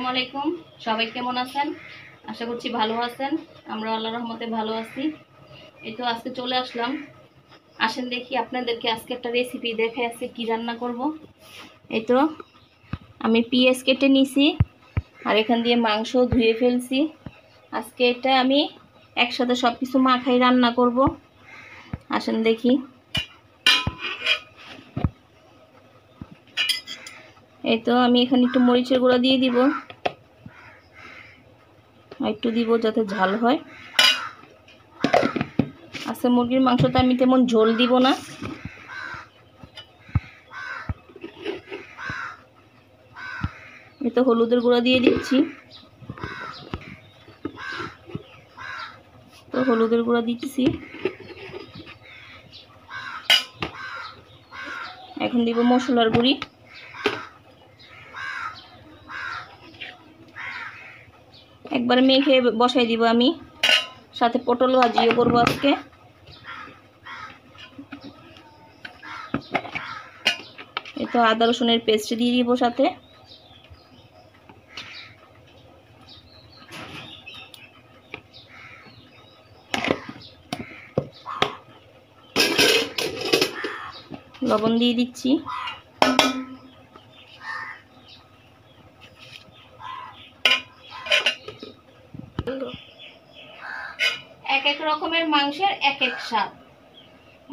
আসসালামু আলাইকুম। সবাই কেমন আছেন? আশা করছি ভালো আছেন। আমরা আল্লাহর রহমতে ভালো আছি। এই তো আজকে চলে আসলাম। আসেন দেখি আপনাদেরকে আজকে একটা রেসিপি দেখে আজকে কি রান্না করব। এই তো আমি পেঁয়াজ কেটে নিয়েছি আর এখান দিয়ে মাংস ধুয়ে ফেলছি। আজকে এটা আমি একসাথে সব কিছু মাখাই রান্না করব। আসেন দেখি। এই তো আমি এখানে একটু মরিচের গুঁড়া দিয়ে দিব, একটু দিব যাতে ঝাল হয়। আচ্ছা, মুরগির মাংসটা আমি তেমন ঝোল দিব না। এই তো হলুদের গুঁড়া দিয়ে দিচ্ছি। তো হলুদের গুঁড়া দিচ্ছি। এখন দিব মশলার গুঁড়ি। একবার মেখে বসাই দিব আমি। সাথে পটল ভাজিও করব আজকে। এই তো আদা রসুনের পেস্ট দিয়ে দিব সাথে। লবণ দিয়ে দিচ্ছি। এক এক রকমের মাংসের এক এক স্বাদ,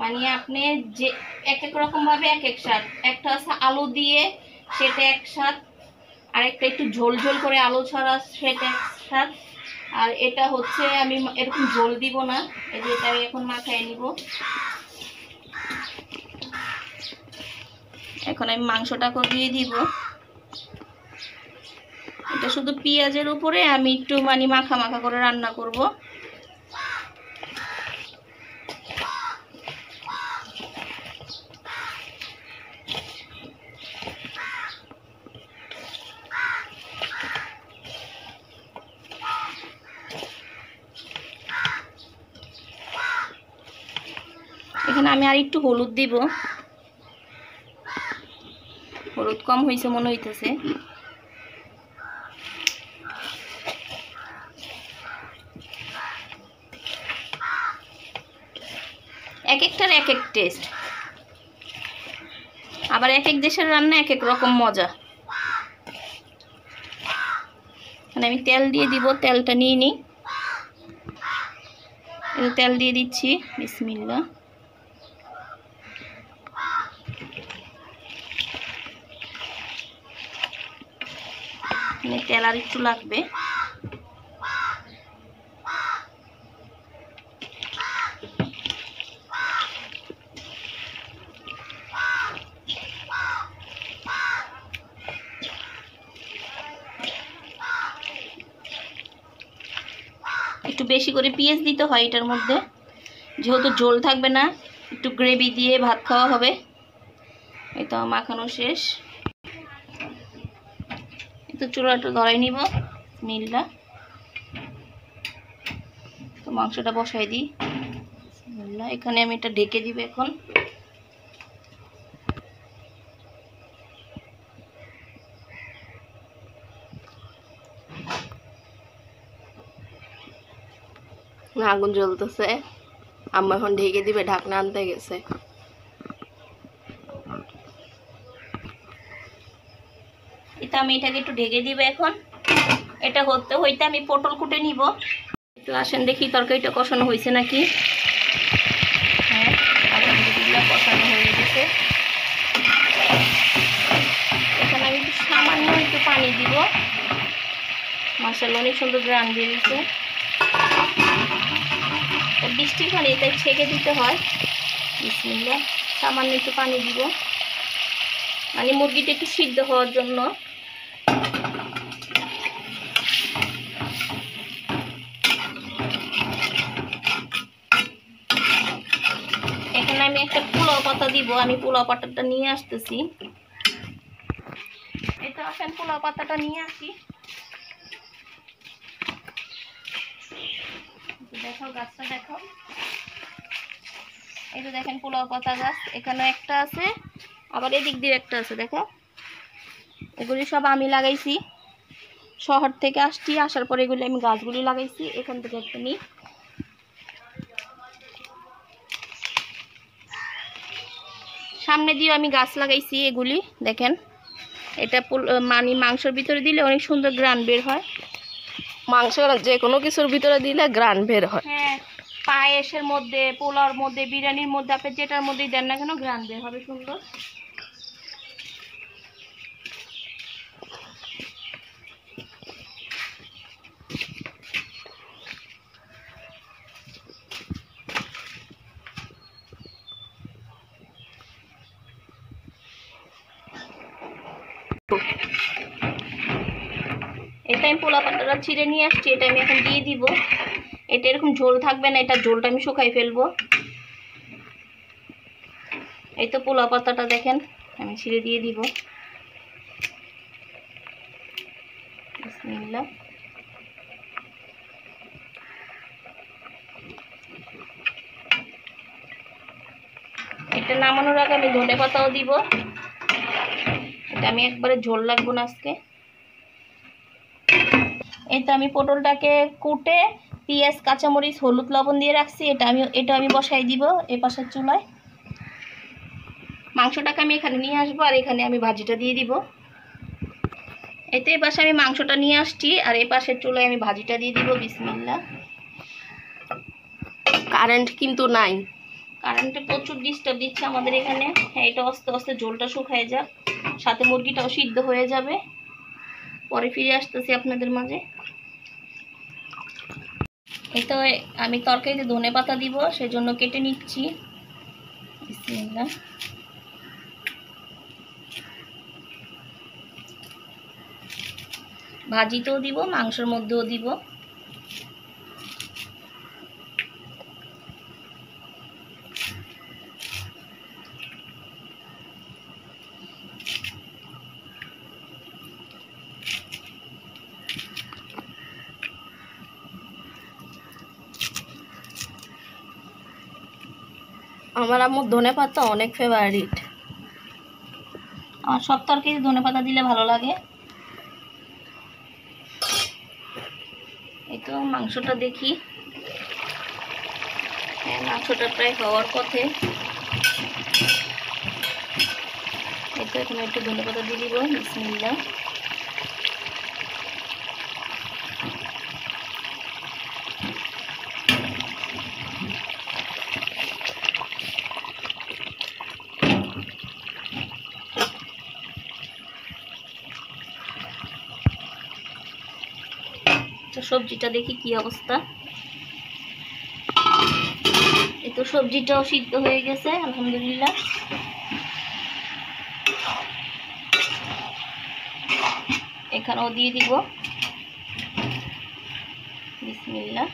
মানে আপনি যে এক এক রকম ভাবে এক এক স্বাদ। একটা আছে আলু দিয়ে, সেটা এক স্বাদ। আর একটা একটু ঝোল ঝোল করে আলু ছাড়া, সেটা এক স্বাদ। আর এটা হচ্ছে আমি এরকম ঝোল দিব না। এই যে এটা এখন মাখায় নিব। এখন আমি মাংসটাকে দিয়ে দিব। এটা শুধু পেঁয়াজের উপরে আমি একটু মানে মাখা মাখা করে রান্না করব। এখানে আমি আর একটু হলুদ দিব। হলুদ কম হয়েছে মনে হইতেছে। এক একটার এক এক টেস্ট, আবার এক এক দেশের রান্না এক এক রকম মজা। মানে আমি তেল দিয়ে দিব, তেলটা নিয়ে নিই। তেল দিয়ে দিচ্ছি, বিসমিল্লাহ। তেল আর একটু লাগবে। একটু বেশি করে পেঁয়াজ দিতে হয় এটার মধ্যে, যেহেতু ঝোল থাকবে না, একটু গ্রেভি দিয়ে ভাত খাওয়া হবে। এই তো মাখানো শেষ। একটু চুলাটা ধরাই নিব। মিল্লা তো মাংসটা বসাই দিই। মিল্লা এখানে আমি এটা ঢেকে দিব এখন। আগুন জ্বলতেছে, আম্মা এখন ঢেকে দিবে, ঢাকনা আনতে গেছে। এটা আমি এটাকে একটু ঢেকে দিব এখন। এটা হতে হইতে আমি পটল কুটে নিব। একটু আসেন দেখি তরকারিটা কষানো হয়েছে নাকি। হ্যাঁ, আলহামদুলিল্লাহ কষানো হয়ে গেছে। এখানে আমি একটু সামান্য একটু পানি দিব। মাশাআল্লাহ অনেক সুন্দর গ্রান বেরিয়েছে। বৃষ্টির পানি তাই ছেঁকে দিতে হয়। বিসমিল্লাহ, সামান্য একটু পানি দিব, মানে মুরগিটা একটু সিদ্ধ হওয়ার জন্য। এখানে আমি একটা পোলাও পাতা দিব। আমি পোলাও পাতাটা নিয়ে আসতেছি। এই তো আসেন পোলাও পাতাটা নিয়ে আসি। দেখাও গাছটা, দেখাও। এই তো দেখেন পোলাও পাতা গাছ, এখানে একটা আছে, আবার এদিক দিয়ে একটা আছে। দেখো, এগুলি সব আমি লাগাইছি। শহর থেকে আসছি, আসার পরে এগুলি আমি গাছগুলি লাগাইছি। এখান থেকে একটা নিই। সামনে দিয়ে আমি গাছ লাগাইছি এগুলি দেখেন। এটা মানে মাংসের ভিতরে দিলে অনেক সুন্দর গ্রান বের হয়। মাংস যে কোনো কিছুর ভিতরে দিলে গ্রান বের হয়। হ্যাঁ, পায়েসের মধ্যে, পোলাওর মধ্যে, বিরিয়ানির মধ্যে, আপনি যেটার মধ্যেই দেন না কেন গ্রান বের হবে সুন্দর। এটা আমি পোলা পাতাটা ছিঁড়ে নিয়ে আসছি, এটা আমি এখন দিয়ে দিব। এটা এরকম ঝোল থাকবে না, এটা ঝোলটা আমি শুকাই ফেলবো। এই তো পোলা পাতাটা দেখেন আমি ছিঁড়ে দিয়ে দিব। বিসমিল্লাহ। এটা নামানোর আগে আমি ধনে পাতাও দিব। এটা আমি একবারে ঝোল লাগবো না আজকে। এই তো আমি পটলটাকে কুটে পেঁয়াজ, কাঁচামরিচ, হলুদ, লবণ দিয়ে রাখছি। এটা আমি বসাই দিব এই পাশের চুলায়। মাংসটাকে আমি এখানে নিয়ে আসবো, আর এখানে আমি ভাজিটা দিয়ে দিব। এই তো এই পাশে আমি মাংসটা নিয়ে আসছি, আর এই পাশের চুলায় আমি ভাজিটা দিয়ে দিব। বিসমিল্লাহ। কারেন্ট কিন্তু নাই, কারেন্টে প্রচুর ডিস্টার্ব দিচ্ছে আমাদের এখানে। হ্যাঁ, এটা আস্তে আস্তে ঝোলটা শুকায় যাক, সাথে মুরগিটাও সিদ্ধ হয়ে যাবে। পরে ফিরে আসতেছি আপনাদের মাঝে। এই তো আমি তরকারিতে ধনে পাতা দিব, সেজন্য কেটে নিচ্ছি। বিসমিল্লাহ। ভাজিতেও দিব, মাংসের মধ্যেও দিব। আমার আম্মুর ধনে পাতা অনেক ফেভারিট। আমার সব তরকারিতে ধনে পাতা দিলে ভালো লাগে। এই তো মাংসটা দেখি। হ্যাঁ, মাংসটা প্রায় হওয়ার পথে। এই তো এখন একটু ধনে পাতা দিয়ে দিব। বিসমিল্লাহ। সবজিটা দেখি কি অবস্থা। এই তো সবজিটাও সিদ্ধ হয়ে গেছে আলহামদুলিল্লাহ। এখানেও দিয়ে দিব। বিসমিল্লাহ।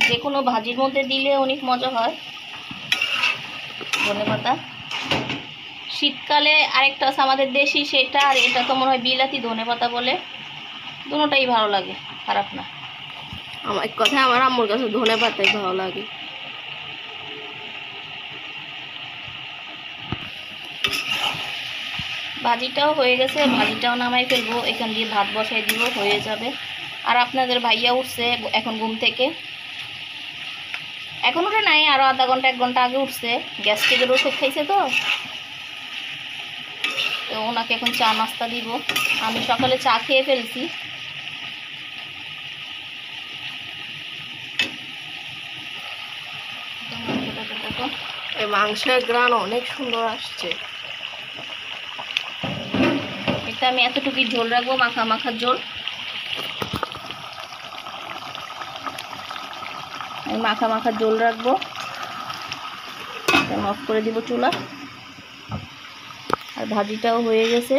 যে কোনো ভাজির মধ্যে দিলে অনেক মজা হয় ধনেপাতা। শীতকালে আরেকটা আছে আমাদের দেশি, সেটা, আর এটা তো মনে হয় বিলাতি ধনেপাতা বলে। দুটোটাই ভালো লাগে, খারাপ না। আমার এক কথায় আমার আম্মুর কাছে ধনে পাতাই ভালো লাগে। ভাজিটাও হয়ে গেছে, ভাজিটাও নামাই ফেলবো। এখান দিয়ে ভাত বসাই দিব, হয়ে যাবে। আর আপনাদের ভাইয়া উঠছে এখন ঘুম থেকে। এখন উঠে নাই, আরো আধা ঘন্টা 1 ঘন্টা আগে উঠছে। গ্যাস্ট্রিকের ওষুধ খাইছে তো ওনাকে এখন চা নাস্তা দিব। আমি সকালে চা খেয়ে ফেলছি। এই মাংসের গ্রান অনেক সুন্দর আসছে। এটা আমি এতটুকুই ঝোল রাখবো, মাখা মাখা ঝোল। আমি মাখা মাখা ঝোল রাখবো। অফ করে দিব চুলা। আর ভাজিটাও হয়ে গেছে।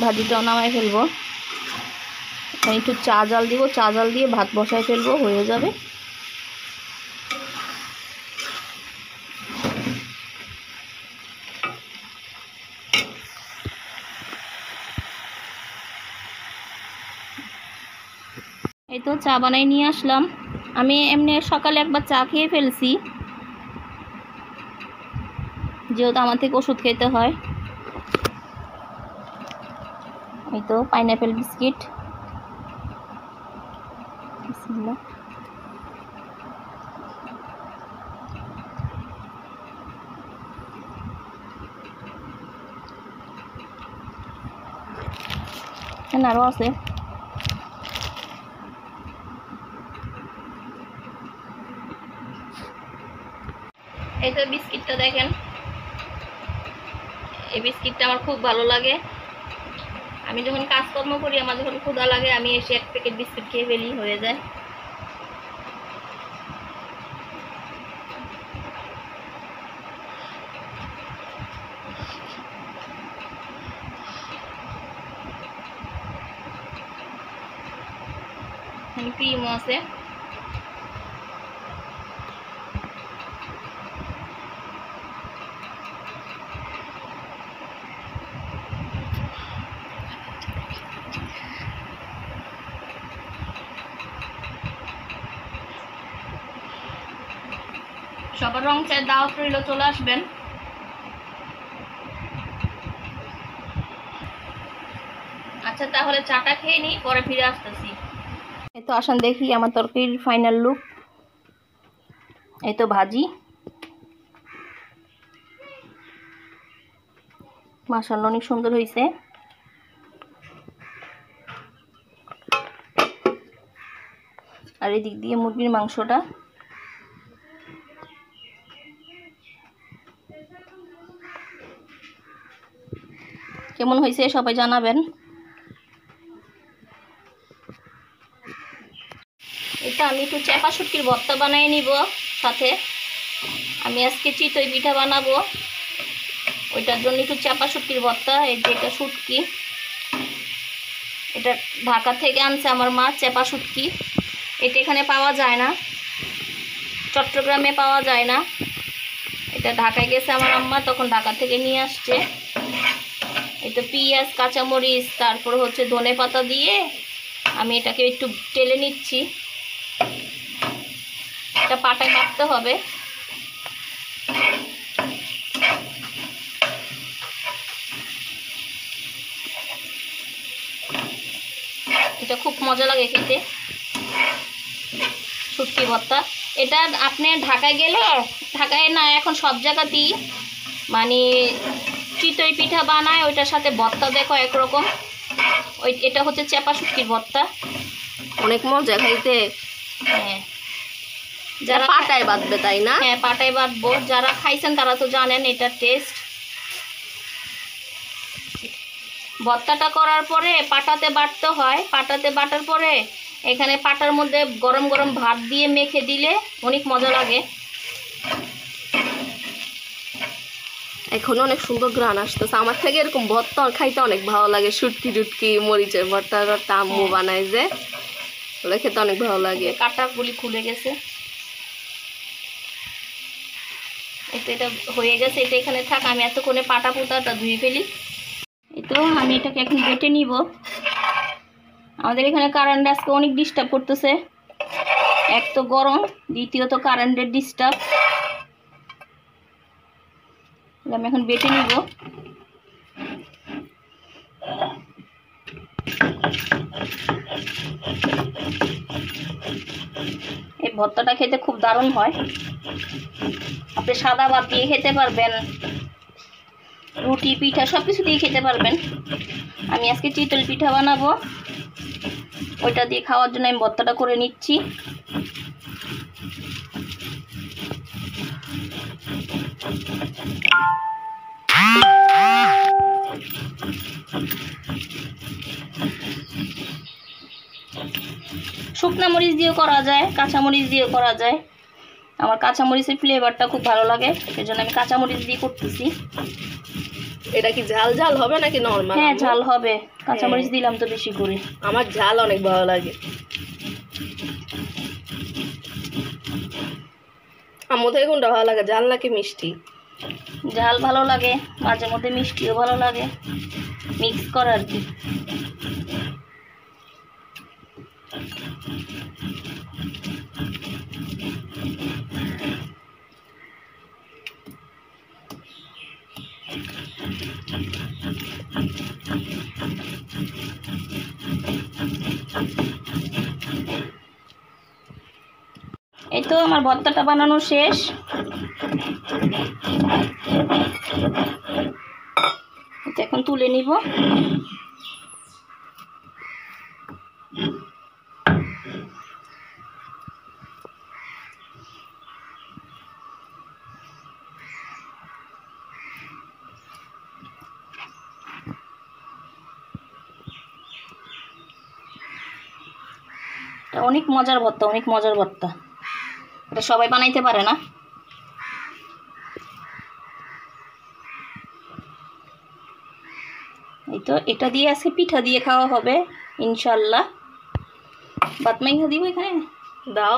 ভাজিটাও নামাই ফেলবো। একটু চা জাল দিব, চা জাল দিয়ে ভাত বসাই ফেলবো, হয়ে যাবে। এই তো চা বানাই নিয়ে আসলাম। আমি এমনি সকালে একবার চা খেয়ে ফেলছি, যেহেতু আমার থেকে ওষুধ খেতে হয়। এই তো পাইনাপেল বিস্কিট, বিসমিল্লাহ। আরও আছে। এই তো বিস্কিটটা দেখেন, এই বিস্কিটটা আমার খুব ভালো লাগে। আমি যখন কাজকর্ম করি, আমার যখন ক্ষুধা লাগে, আমি এসে এক প্যাকেট বিস্কিট খেয়ে ফেলি, হয়ে যায়। ক্রিমও আছে। সবার রং চায়ের দাওয়াত রইল, চলে আসবেন। আচ্ছা তাহলে চাটা খেয়ে নিই, পরে ফিরে আসতেছি। এই তো আসেন দেখি আমার তরকারির ফাইনাল লুক। এই তো ভাজি, মাশাআল্লাহ অনেক সুন্দর হয়েছে। আর এদিক দিয়ে মুরগির মাংসটা। কেমন হয়েছে সবাই জানাবেন। এটা আমি একটু চাপা শুটকির ভর্তা বানিয়ে নিব। সাথে আমি আজকে চিতই পিঠা বানাবো, ওইটার জন্য একটু চাপা শুটকির ভর্তা। এই যে এটা শুটকি, এটা ঢাকা থেকে আনছে আমার মা, চাপা শুটকি। এটা এখানে পাওয়া যায় না, চট্টগ্রামে পাওয়া যায় না। এটা ঢাকায় গেছে আমার আম্মা, তখন ঢাকা থেকে নিয়ে আসছে। এটা পেঁয়াজ, কাঁচামরিচ, তারপর হচ্ছে ধনে পাতা দিয়ে আমি এটাকে একটু টেলে নিচ্ছি। এটা পাটায় বাটতে হবে। এটা খুব মজা লাগে খেতে, শুটকি ভর্তা। এটা আপনি ঢাকায় গেলে, ঢাকায় না এখন সব জায়গাতেই মানে চিতই পিঠা বানায়, ওইটার সাথে ভর্তা দেখো একরকম। এটা হচ্ছে চাপা শুটকির ভর্তা, অনেক মজা খাইতে। হ্যাঁ যারা পাটায় বাঁধবে তাই না? হ্যাঁ পাটায় বাটবো, যারা খাইছেন তারা তো জানেন এটার টেস্ট। ভর্তাটা করার পরে পাটাতে বাটতে হয়, পাটাতে বাটার পরে এখানে পাটার মধ্যে গরম গরম ভাত দিয়ে মেখে দিলে অনেক মজা লাগে। এখন অনেক সুন্দর গ্রান আসতেছে। আমার থেকে এরকম ভর্তা খাইতে অনেক ভালো লাগে। শুটকি টুটকি মরিচের ভর্তা টর্তা আম্মু বানায় যে, ওগুলো খেতে অনেক ভালো লাগে। কাঁটাগুলি খুলে গেছে। এটা হয়ে গেছে, এটা এখানে থাক, আমি এতক্ষণে পাটা পুতাটা ধুয়ে ফেলি। এই তো আমি এটাকে এখন বেটে নিব। আমাদের এখানে কারেন্ট আজকে অনেক ডিস্টার্ব করতেছে, এক তো গরম, দ্বিতীয়ত কারেন্টের ডিস্টার্ব। আমি এখন বেটে নিব। এই ভর্তাটা খেতে খুব দারুণ হয়। আপনি সাদা ভাত দিয়ে খেতে পারবেন, রুটি পিঠা সব কিছু দিয়ে খেতে পারবেন। আমি আজকে চিতল পিঠা বানাবো, ওইটা দিয়ে খাওয়ার জন্য আমি ভর্তাটা করে নিচ্ছি। শুকনা মরিচ দিয়েও করা যায়, কাঁচা মরিচ দিয়েও করা যায়। আমার কাঁচা মরিচের ফ্লেভারটা খুব ভালো লাগে, সেজন্য আমি কাঁচা মরিচ দিয়ে করতেছি। এটা কি ঝাল ঝাল হবে নাকি নরমাল? হ্যাঁ ঝাল হবে, কাঁচা মরিচ দিলাম তো বেশি করে। আমার ঝাল অনেক ভালো লাগে। আমার থেকে কোনটা ভালো লাগে, ঝাল নাকি মিষ্টি? ঝাল ভালো লাগে, মাঝে মধ্যে মিষ্টিও ভালো লাগে, মিক্স করা আর কি। এই তো আমার ভর্তাটা বানানো শেষ। এটা এখন তুলে নিব। এটা অনেক মজার ভর্তা, অনেক মজার ভর্তা। এটা সবাই বানাইতে পারে না। এই তো এটা দিয়ে আজকে পিঠা দিয়ে খাওয়া হবে ইনশাল্লাহ। ভাত মাইখা দিব এখানে দাও।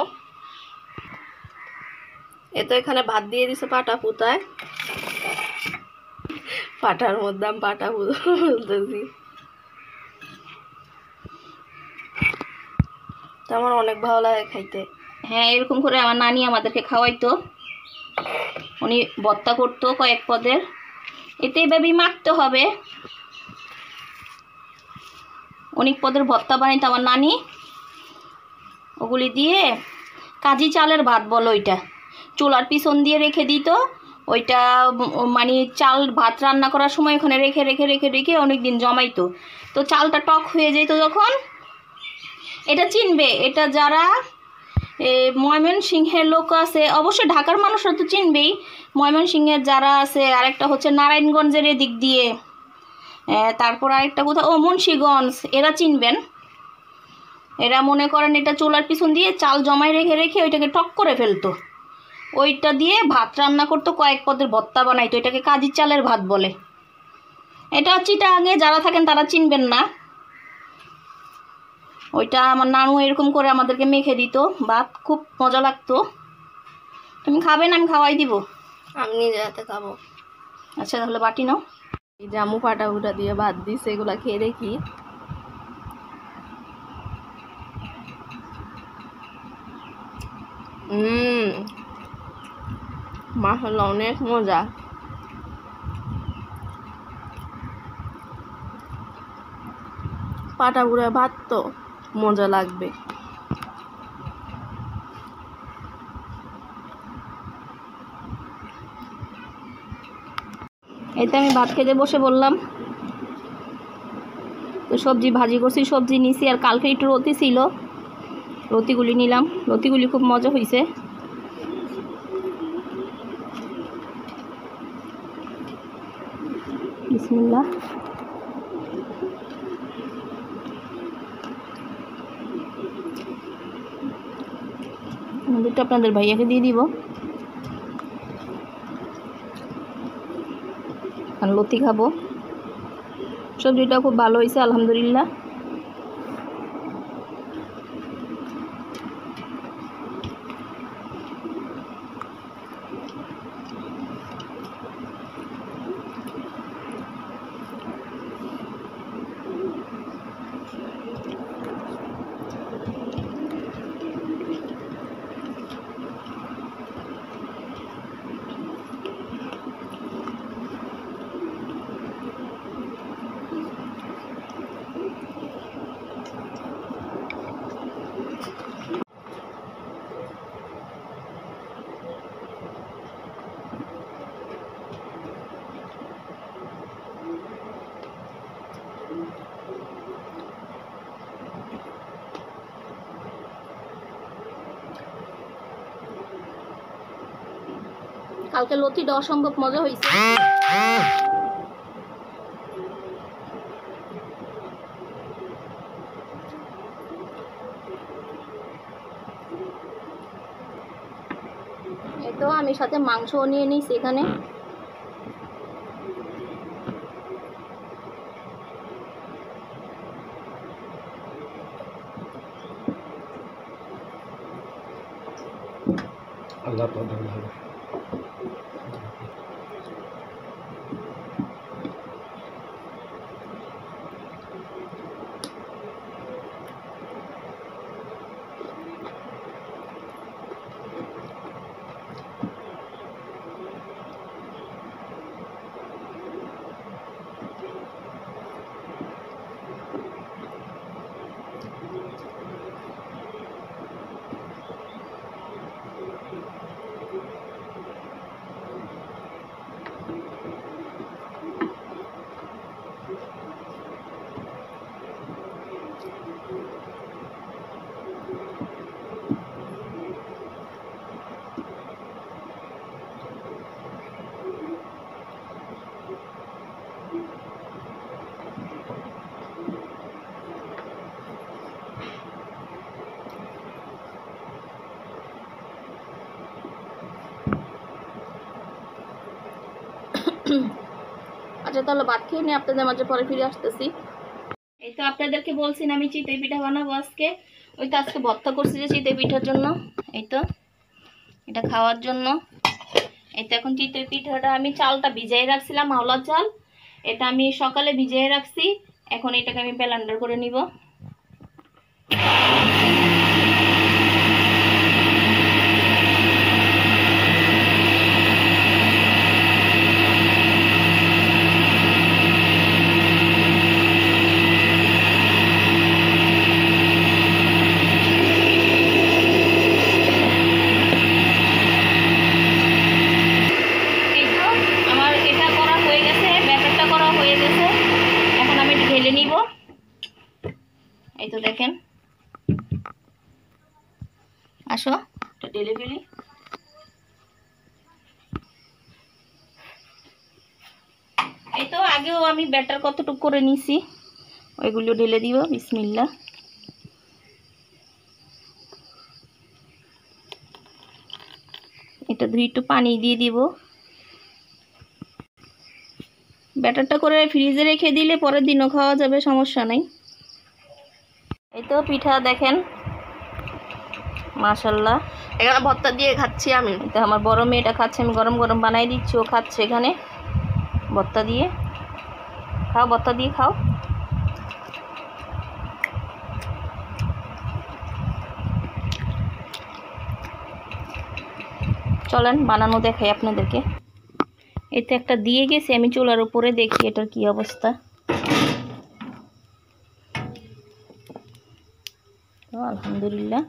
এ তো এখানে ভাত দিয়ে দিছে পাটা পুতায়, পাটার মধ্যে আমি পাটা বলতেছি। তো আমার অনেক ভালো লাগে খাইতে। হ্যাঁ, এরকম করে আমার নানি আমাদেরকে খাওয়াইতো। উনি ভর্তা করতো কয়েক পদের। এতে এভাবেই মাখতে হবে। অনেক পদের ভর্তা বানাইতো আমার নানি। ওগুলি দিয়ে কাজি চালের ভাত বলো, ওইটা চুলার পিছন দিয়ে রেখে দিত। ওইটা মানে চাল ভাত রান্না করার সময় ওখানে রেখে রেখে রেখে রেখে অনেক দিন জমাইতো। তো চালটা টক হয়ে যেত যখন। এটা চিনবে, এটা যারা ময়মনসিংহের লোক আছে, অবশ্যই ঢাকার মানুষরা তো চিনবেই। ময়মনসিংহের যারা আছে, আরেকটা হচ্ছে নারায়ণগঞ্জের এদিক দিয়ে, তারপর আরেকটা কোথাও মুন্সিগঞ্জ, এরা চিনবেন। এরা মনে করেন এটা চুলার পিছন দিয়ে চাল জমায় রেখে রেখে ওইটাকে টক করে ফেলতো। ওইটা দিয়ে ভাত রান্না করতো, কয়েক পদের ভর্তা বানাইতো। এটাকে কাজি চালের ভাত বলে। এটা চিটাগাঙে যারা থাকেন তারা চিনবেন না। ওইটা আমার নানু এরকম করে আমাদেরকে মেখে দিত ভাত, খুব মজা লাগতো। তুমি খাবে না? আমি খাওয়াই দিব। আমি নিজে হাতে খাবো। আচ্ছা, তাহলে বাটি নাও। এই জামু পাটা উটা দিয়ে ভাত দিছে, এগুলা খেয়ে দেখি। মাশাআল্লাহ, অনেক মজা। পাটা গুঁড়া ভাত তো মজা লাগবে। এই তো আমি ভাত খেতে বসে বললাম। তো সবজি ভাজি করছি, সবজি নিছি, আর কালকে একটু রতি ছিল, রতিগুলি নিলাম। রতিগুলি খুব মজা হয়েছে। বিসমিল্লাহ। দুটো আপনাদের ভাইয়াকে দিয়ে দিব। আর লতি খাবো। সবজিটা খুব ভালো হয়েছে আলহামদুলিল্লাহ। কালকে লতিটা অসম্ভব মজা হয়েছে। এই তো আমি সাথে মাংসও নিয়ে নিয়েছি এখানে। আল্লাহ প্রদান হবে। আচ্ছা তাহলে ভাত খেয়ে নিয়ে আপনাদের মাঝে পরে ফিরে আসতেছি। এই তো আপনাদেরকে বলছি না আমি চিতই পিঠা বানাবো আজকে। ওই তো আজকে ভর্তা করছি যে চিতই পিঠার জন্য। এই তো এটা খাওয়ার জন্য। এই তো এখন চিতই পিঠাটা আমি চালটা ভিজিয়ে রাখছিলাম, আওলা চাল। এটা আমি সকালে ভিজিয়ে রাখছি। এখন এটাকে আমি ব্লেন্ডার করে নিব। এই তো দেখেন, আসো এটা ঢেলে ফেলি। এই তো আগেও আমি ব্যাটার কতটুকু করে নিছি, ওইগুলো ঢেলে দিব। বিসমিল্লাহ। এটা ধুয়ে একটু পানি দিয়ে দিব। ব্যাটারটা করে ফ্রিজে রেখে দিলে পরের দিনও খাওয়া যাবে, সমস্যা নাই। এই তো পিঠা দেখেন, মাশাআল্লাহ। এখানে ভর্তা দিয়ে খাচ্ছি আমি। এটা আমার বড় মেয়েটা খাচ্ছে, আমি গরম গরম বানাই দিচ্ছি, ও খাচ্ছে এখানে ভর্তা দিয়ে। খাও, ভর্তা দিয়ে খাও। চলেন বানানো দেখাই আপনাদেরকে। এতে একটা দিয়ে গেছে, আমি চুলার উপরে দেখি এটার কি অবস্থা। তো আলহামদুলিল্লাহ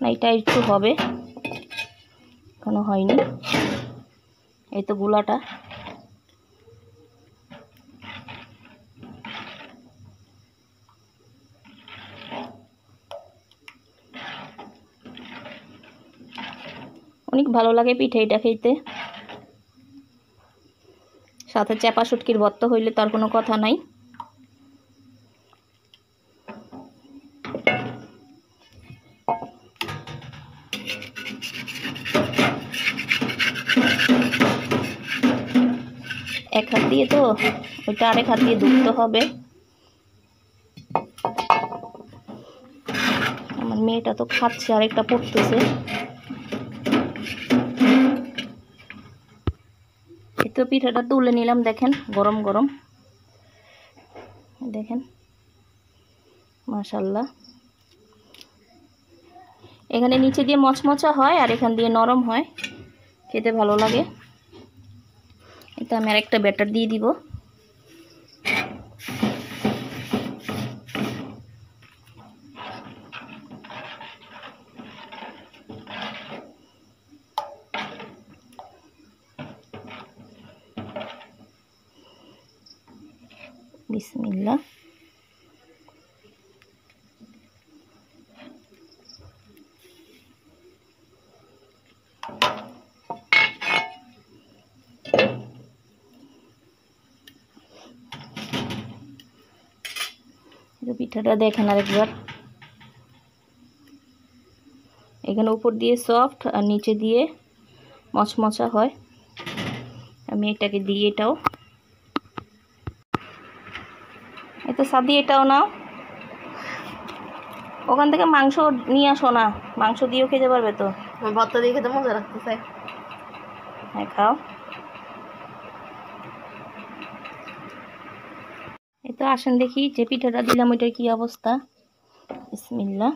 না, এটা একটু হবে, এখনো হয়নি। এই তো গুলাটা। অনেক ভালো লাগে পিঠা এটা খেতে, সাথে চাপা শুটকির ভর্তা হইলে তার কোনো কথা নাই। এক হাত দিয়ে তো ওইটা আরেক হাত দিয়ে ধুতে হবে। আমার মেয়েটা তো খাচ্ছে, আরেকটা পড়তেছে। এই তো পিঠাটা তুলে নিলাম, দেখেন গরম গরম, দেখেন মাশাআল্লাহ। এখানে নিচে দিয়ে মচমচা হয় আর এখান দিয়ে নরম হয়, খেতে ভালো লাগে। এটা আমি আরেকটা ব্যাটার দিয়ে দিব। বিসমিল্লাহ। পিঠাটা দেখেন আরেকবার, এখানে উপর দিয়ে সফট আর নিচে দিয়ে মচমচা হয়। আমি এটাকে দিয়ে, এটাও এতে সাদি, এটাও নাও। ওখান থেকে মাংস নিয়ে আসো না, মাংস দিয়েও খেতে পারবে তো। ভর্তা দিয়ে খেতে মজা লাগতেছে। হ্যাঁ খাও। এই তো আসেন দেখি যে পিঠাটা দিলাম ওইটার কি অবস্থা। বিসমিল্লাহ।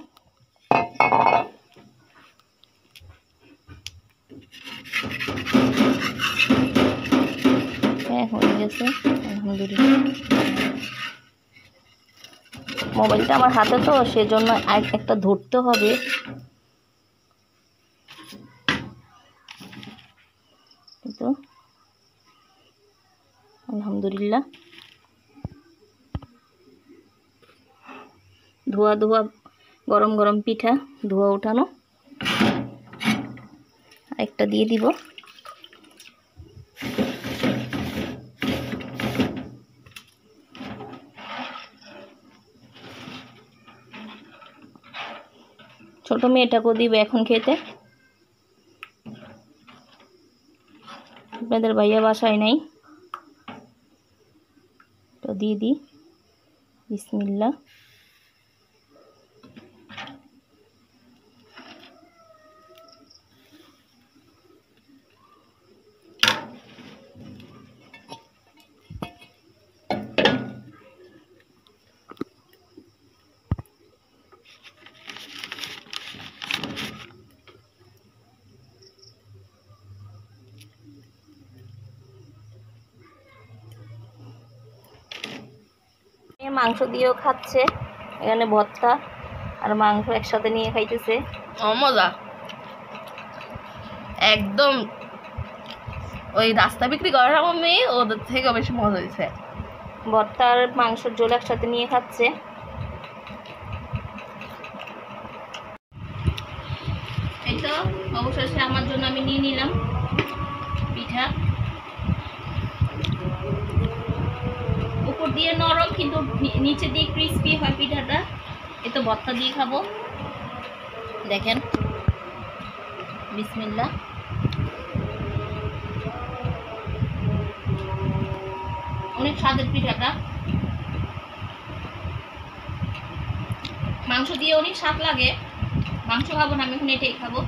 হ্যাঁ হয়ে গেছে আলহামদুলিল্লাহ। মোবাইলটা আমার হাতে তো সেজন্য একটা ধরতে হবে। তো আলহামদুলিল্লাহ ধোয়া ধোয়া গরম গরম পিঠা, ধোয়া উঠানো। একটা দিয়ে দিব। ছোট মেয়েটাকেও দিবে এখন খেতে। আপনাদের ভাইয়া বাসায় নাই, তো দিয়ে দিই। বিসমিল্লাহ। মাংস দিয়েও খাচ্ছে, এখানে ভর্তা আর মাংস একসাথে নিয়ে খাইতেছে। মজা একদম, ওই রাস্তা বিক্রি করার আমার মেয়ে ওদের থেকে বেশি মজা হয়েছে। ভর্তা আর মাংসের ঝোল একসাথে নিয়ে খাচ্ছে। এই তো অবশেষে আমার জন্য আমি নিয়ে নিলাম পিঠা। উপর দিয়ে নরম কিন্তু নিচে দিয়ে ক্রিস্পি হয় পিঠাটা। এই তো ভর্তা দিয়ে খাবো, দেখেন। বিসমিল্লাহ। অনেক স্বাদের পিঠাটা, মাংস দিয়ে অনেক স্বাদ লাগে। মাংস খাবো না আমি, এখন এটাই খাবো।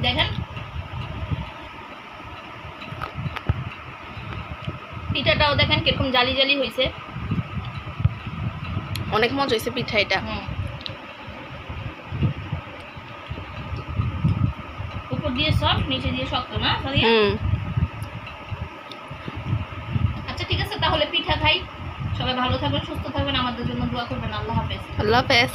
দেখেন পিঠাটাও দেখেন কিরকম জালি জালি হয়েছে, অনেক মজা হয়েছে পিঠা এটা। উপর দিয়ে সফট, নিচে দিয়ে শক্ত না? আচ্ছা ঠিক আছে, তাহলে পিঠা খাই। সবাই ভালো থাকবেন, সুস্থ থাকবেন, আমাদের জন্য দোয়া করবেন। আল্লাহ হাফেজ। আল্লাহ হাফেজ।